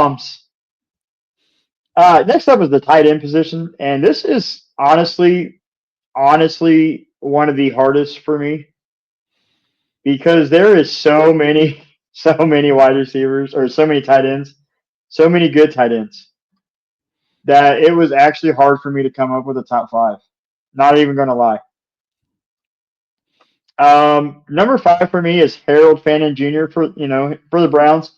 bombs. Next up is the tight end position, and this is honestly, one of the hardest for me because there is so many wide receivers or so many tight ends, so many good tight ends that it was actually hard for me to come up with a top five. Not even going to lie. Number five for me is Harold Fannin Jr. for the Browns.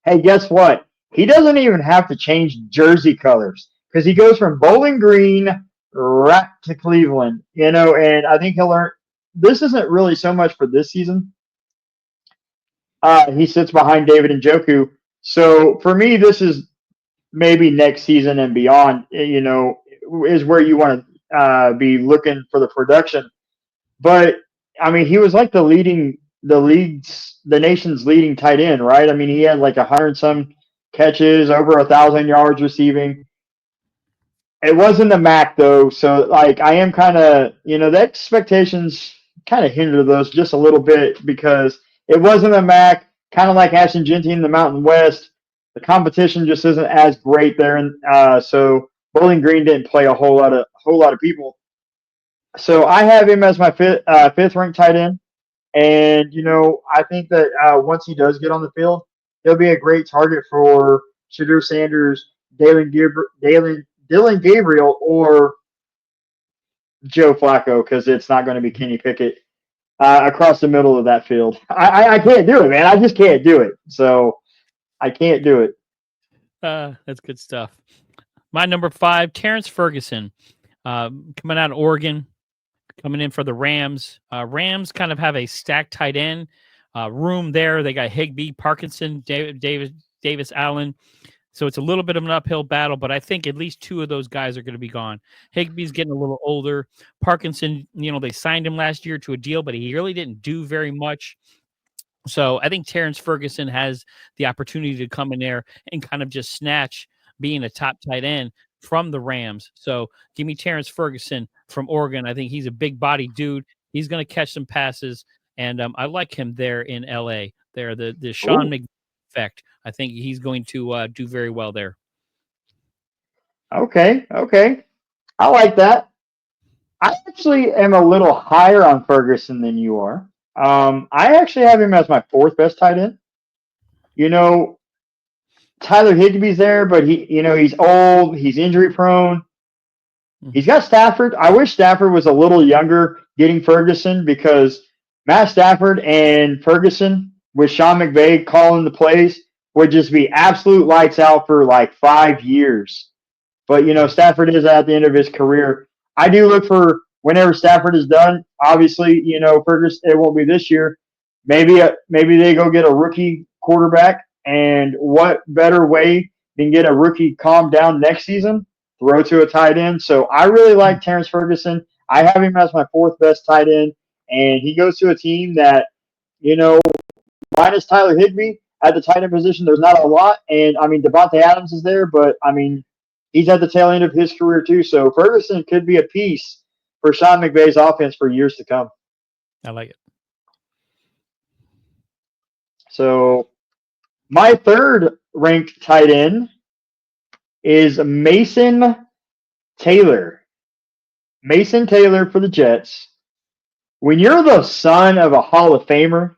Hey, guess what? He doesn't even have to change jersey colors because he goes from Bowling Green right to Cleveland. And I think he'll learn. This isn't really so much for this season. He sits behind David Njoku. So for me, this is maybe next season and beyond. Is where you want to be looking for the production. But I mean, he was like the nation's leading tight end, right? I mean, he had like 100 some catches, over 1,000 yards receiving. It wasn't the MAC though, so like I am kind of, the expectations kind of hindered those just a little bit because it wasn't the MAC. Kind of like Ashton Genty in the Mountain West, the competition just isn't as great there, and so Bowling Green didn't play a whole lot of people. So I have him as my fifth ranked tight end. And, I think that once he does get on the field, he'll be a great target for Shadur Sanders, Dylan Gabriel, or Joe Flacco, because it's not going to be Kenny Pickett across the middle of that field. I can't do it, man. I just can't do it. So I can't do it. That's good stuff. My number five, Terrence Ferguson, coming out of Oregon. Coming in for the Rams. Rams kind of have a stacked tight end room there. They got Higbee, Parkinson, Davis Allen. So it's a little bit of an uphill battle, but I think at least two of those guys are going to be gone. Higbee's getting a little older. Parkinson, they signed him last year to a deal, but he really didn't do very much. So I think Terrence Ferguson has the opportunity to come in there and kind of just snatch being a top tight end from the Rams. So give me Terrence Ferguson from Oregon. I think he's a big body dude. He's going to catch some passes, and I like him there in L.A. There, the Sean McVay effect. I think he's going to do very well there. Okay. I like that. I actually am a little higher on Ferguson than you are. I actually have him as my fourth best tight end. Tyler Higbee's there, but he's old. He's injury prone. He's got Stafford. I wish Stafford was a little younger getting Ferguson because Matt Stafford and Ferguson with Sean McVay calling the plays would just be absolute lights out for like 5 years. But, Stafford is at the end of his career. I do look for whenever Stafford is done, obviously, Ferguson, it won't be this year. Maybe they go get a rookie quarterback. And what better way than get a rookie calmed down next season, throw to a tight end. So I really like Terrence Ferguson. I have him as my fourth best tight end. And he goes to a team that, minus Tyler Higbee at the tight end position, there's not a lot. And, I mean, Devontae Adams is there, but, I mean, he's at the tail end of his career too. So Ferguson could be a piece for Sean McVay's offense for years to come. I like it. So my third ranked tight end is Mason Taylor. Mason Taylor for the Jets. When you're the son of a Hall of Famer,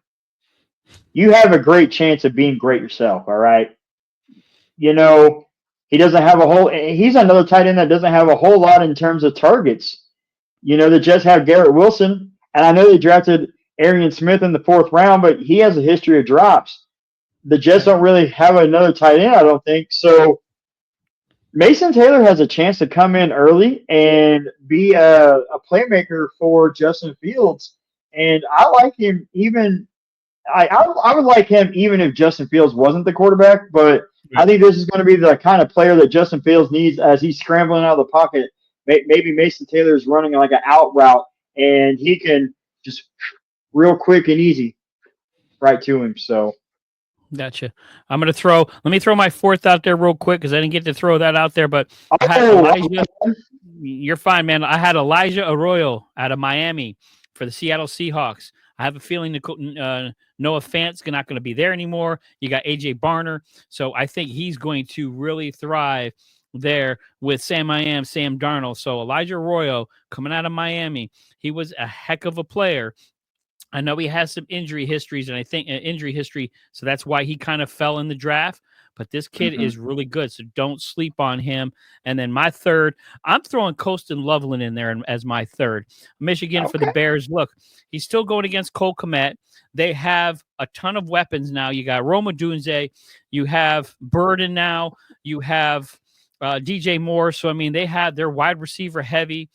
you have a great chance of being great yourself, all right? He doesn't have he's another tight end that doesn't have a whole lot in terms of targets. The Jets have Garrett Wilson, and I know they drafted Arian Smith in the 4th round, but he has a history of drops. The Jets don't really have another tight end, I don't think. So Mason Taylor has a chance to come in early and be a playmaker for Justin Fields. And I like him even – I would like him even if Justin Fields wasn't the quarterback, but I think this is going to be the kind of player that Justin Fields needs as he's scrambling out of the pocket. Maybe Mason Taylor is running like an out route, and he can just real quick and easy right to him. So – Gotcha. I'm going to let me throw my fourth out there real quick because I didn't get to throw that out there, but I had Elijah. You're fine, man. I had Elijah Arroyo out of Miami for the Seattle Seahawks. I have a feeling Noah Fant's not going to be there anymore. You got A.J. Barner. So I think he's going to really thrive there with Sam Darnold. So Elijah Arroyo coming out of Miami, he was a heck of a player. I know he has some injury histories, and I think injury history, so that's why he kind of fell in the draft. But this kid is really good, so don't sleep on him. And then my third, I'm throwing Colston Loveland in there as my third. Michigan for the Bears. Look, he's still going against Cole Kmet. They have a ton of weapons now. You got Roma Dunze, you have Burden now, you have DJ Moore. So I mean, they're wide receiver heavy.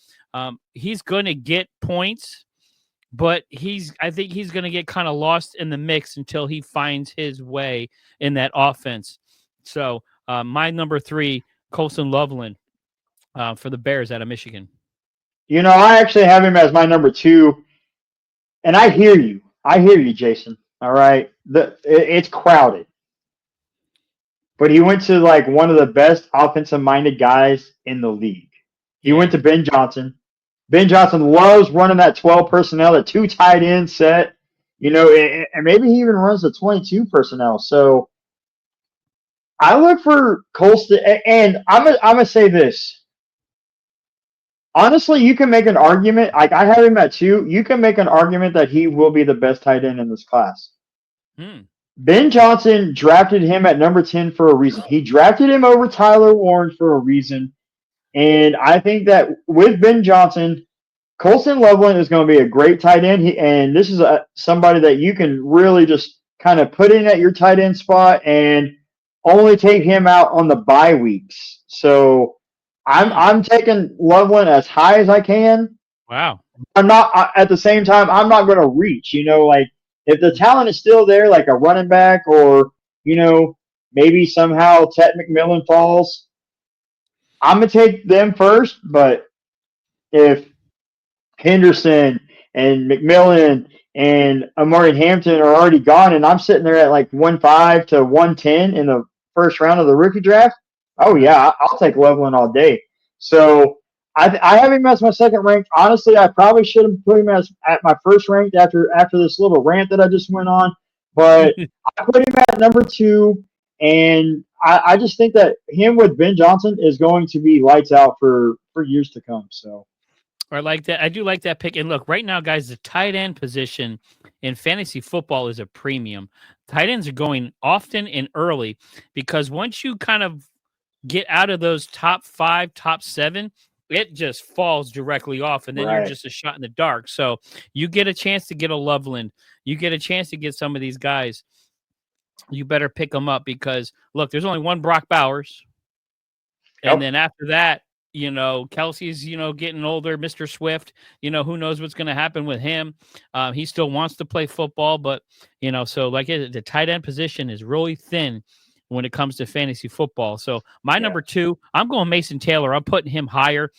He's going to get points. But I think he's going to get kind of lost in the mix until he finds his way in that offense. So my number 3, Colston Loveland for the Bears out of Michigan. I actually have him as my number 2, and I hear you. Jason. All right, it's crowded, but he went to like one of the best offensive-minded guys in the league. He went to Ben Johnson. Ben Johnson loves running that 12 personnel, that 2 tight end set, and maybe he even runs the 22 personnel. So I look for Colston, and I'm gonna say this. Honestly, you can make an argument. Like I have him at 2. You can make an argument that he will be the best tight end in this class. Ben Johnson drafted him at number 10 for a reason. He drafted him over Tyler Warren for a reason. And I think that with Ben Johnson, Colston Loveland is going to be a great tight end. And this is somebody that you can really just kind of put in at your tight end spot and only take him out on the bye weeks. So I'm taking Loveland as high as I can. Wow. I'm not at the same time. I'm not going to reach. Like if the talent is still there, like a running back, or maybe somehow Ted McMillan falls, I'm going to take them first. But if Henderson and McMillan and Amari Hampton are already gone, and I'm sitting there at like 1.5 to 110 in the first round of the rookie draft, oh yeah, I'll take Loveland all day. So I have him as my second ranked. Honestly, I probably should have put him at my first ranked after this little rant that I just went on, but I put him at number 2, and I just think that him with Ben Johnson is going to be lights out for years to come. So. I like that. I do like that pick. And look, right now, guys, the tight end position in fantasy football is a premium. Tight ends are going often and early because once you kind of get out of those top 5, top 7, it just falls directly off, and then you're just a shot in the dark. So you get a chance to get a Loveland. You get a chance to get some of these guys. You better pick them up because, look, there's only one Brock Bowers. And then after that, Kelsey's, getting older, Mr. Swift, who knows what's going to happen with him. He still wants to play football, but, so like the tight end position is really thin when it comes to fantasy football. So my number 2, I'm going Mason Taylor. I'm putting him higher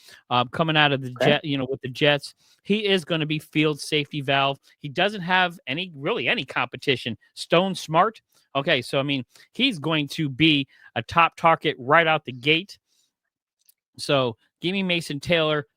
coming out of the Jet, with the Jets. He is going to be field safety valve. He doesn't have any competition. Stone Smart. Okay. So, I mean, he's going to be a top target right out the gate. So give me Mason Taylor.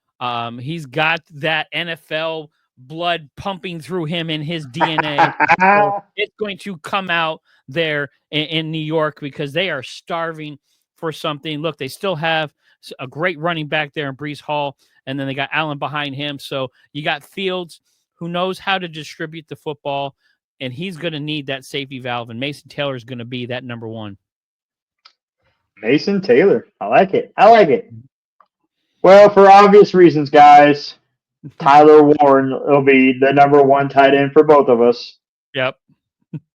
He's got that NFL blood pumping through him in his DNA. So it's going to come out there in New York because they are starving for something. Look, they still have a great running back there in Breece Hall, and then they got Allen behind him. So you got Fields, who knows how to distribute the football, and he's going to need that safety valve, and Mason Taylor is going to be that number 1. Mason Taylor. I like it. Well, for obvious reasons, guys, Tyler Warren will be the number 1 tight end for both of us. Yep.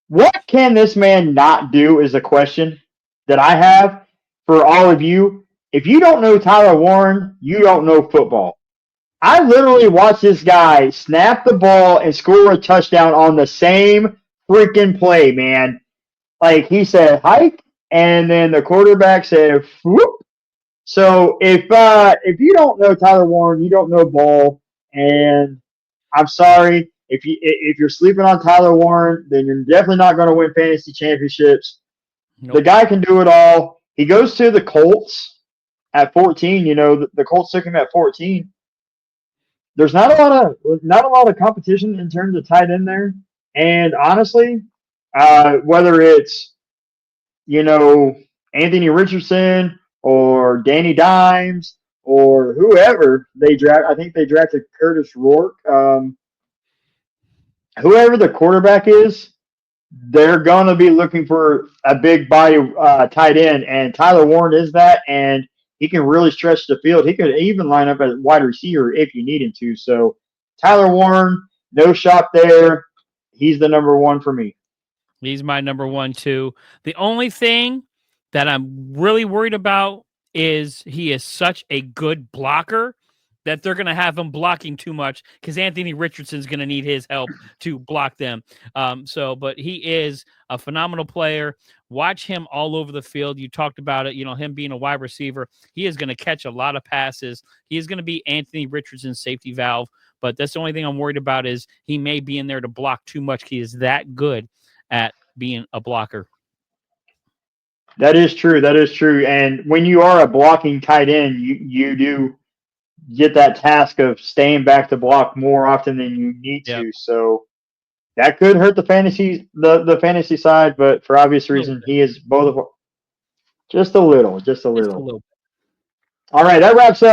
What can this man not do is a question that I have for all of you. If you don't know Tyler Warren, you don't know football. I literally watched this guy snap the ball and score a touchdown on the same freaking play, man. Like he said, hike, and then the quarterback said, whoop. So if you don't know Tyler Warren, you don't know ball, and I'm sorry if you're sleeping on Tyler Warren, then you're definitely not going to win fantasy championships. Nope. The guy can do it all. He goes to the Colts at 14. The Colts took him at 14. there's not a lot of competition in terms of tight end there. And honestly, whether it's Anthony Richardson or Danny Dimes or whoever they draft, I think they drafted Curtis Rourke. Whoever the quarterback is, they're going to be looking for a big body tight end, and Tyler Warren is that, and he can really stretch the field. He could even line up as wide receiver if you need him to. So Tyler Warren, no shot there. He's the number one for me. He's my number one too. The only thing that I'm really worried about is he is such a good blocker that they're going to have him blocking too much because Anthony Richardson's going to need his help to block them. But he is a phenomenal player. Watch him all over the field. You talked about it, him being a wide receiver. He is going to catch a lot of passes. He is going to be Anthony Richardson's safety valve. But that's the only thing I'm worried about is he may be in there to block too much. He is that good at being a blocker. That is true. That is true. And when you are a blocking tight end, you do get that task of staying back to block more often than you need to. So that could hurt the fantasy side, but for obvious reason, he is both of just a little. All right, that wraps up